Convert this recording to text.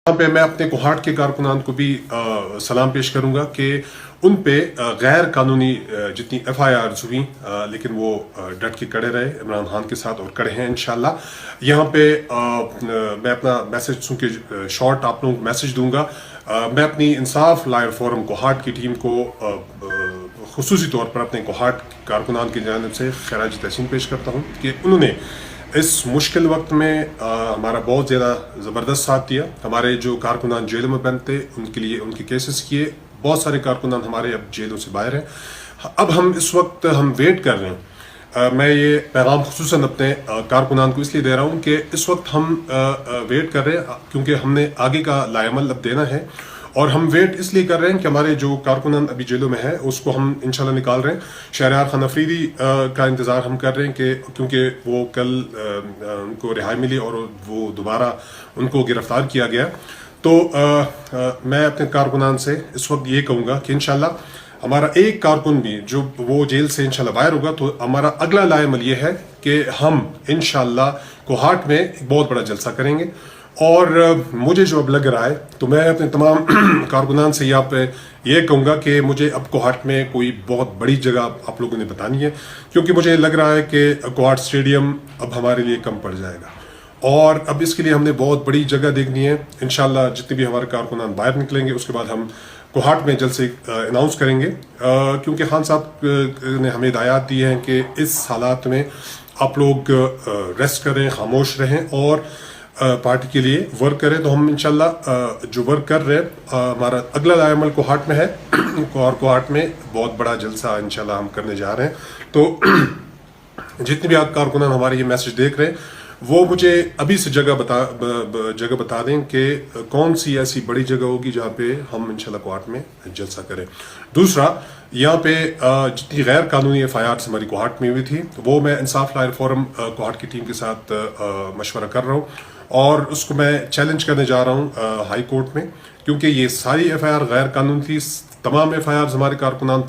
यहाँ पे मैं अपने कोहाट के कारकुनान को भी सलाम पेश करूंगा कि उन पे गैर कानूनी जितनी FIRs हुई लेकिन वो डट के खड़े रहे इमरान खान के साथ और खड़े हैं इंशाल्लाह। यहाँ पे मैं अपना मैसेज चूँकि शॉर्ट आप लोगों को मैसेज दूंगा। मैं अपनी इंसाफ लायर फोरम कोहाट की टीम को खुसूसी तौर पर अपने कोहाट कारकुनान की जानिब से खराज तहसीन पेश करता हूँ कि उन्होंने इस मुश्किल वक्त में हमारा बहुत ज़्यादा ज़बरदस्त साथ दिया। हमारे जो कारकुनान जेलों में बंद थे उनके लिए उनके केसेस किए। बहुत सारे कारकुनान हमारे अब जेलों से बाहर हैं। अब हम इस वक्त हम वेट कर रहे हैं। मैं ये पैगाम खुसूसन अपने कारकुनान को इसलिए दे रहा हूँ कि इस वक्त हम वेट कर रहे हैं क्योंकि हमने आगे का लायमल अब देना है और हम वेट इसलिए कर रहे हैं कि हमारे जो कारकुनान अभी जेलों में है उसको हम इंशाल्लाह निकाल रहे हैं। शहरयार खान अफरीदी का इंतज़ार हम कर रहे हैं कि क्योंकि वो कल उनको रिहाई मिली और वो दोबारा उनको गिरफ्तार किया गया। तो मैं अपने कारकुनान से इस वक्त ये कहूँगा कि इंशाल्लाह हमारा एक कारकुन भी जो वो जेल से इंशाल्लाह बाहर होगा तो हमारा अगला लायमल ये है कि हम इंशाल्लाह कोहाट में एक बहुत बड़ा जलसा करेंगे। और मुझे जो अब लग रहा है तो मैं अपने तमाम कारकुनान से यहाँ पे ये कहूँगा कि मुझे अब कोहाट में कोई बहुत बड़ी जगह आप लोगों ने बतानी है क्योंकि मुझे लग रहा है कि कोहाट स्टेडियम अब हमारे लिए कम पड़ जाएगा और अब इसके लिए हमने बहुत बड़ी जगह देखनी है। इंशाल्लाह जितने भी हमारे कारकुनान बाहर निकलेंगे उसके बाद हम कोहाट में जल्द से अनाउंस करेंगे क्योंकि खान साहब ने हमें हिदायत दी हैं कि इस हालात में आप लोग रेस्ट करें, खामोश रहें और पार्टी के लिए वर्क करें। तो हम इंशाल्लाह जो वर्क कर रहे हैं हमारा अगला लायमल कोहाट में है और कोहाट में बहुत बड़ा जलसा इंशाल्लाह हम करने जा रहे हैं। तो जितने भी आप कारकुनान हमारे ये मैसेज देख रहे हैं वो मुझे अभी से जगह बता दें कि कौन सी ऐसी बड़ी जगह होगी जहाँ पे हम इंशाल्लाह कोहाट में जलसा करें। दूसरा, यहाँ पे जितनी गैर कानूनी FIRs हमारी कोहाट में हुई थी वो मैं इंसाफ लायर फोरम कोहाट की टीम के साथ मशवरा कर रहा हूँ और उसको मैं चैलेंज करने जा रहा हूँ हाई कोर्ट में क्योंकि ये सारी FIR गैर कानूनी थी। तमाम FIRs हमारे कारकुनान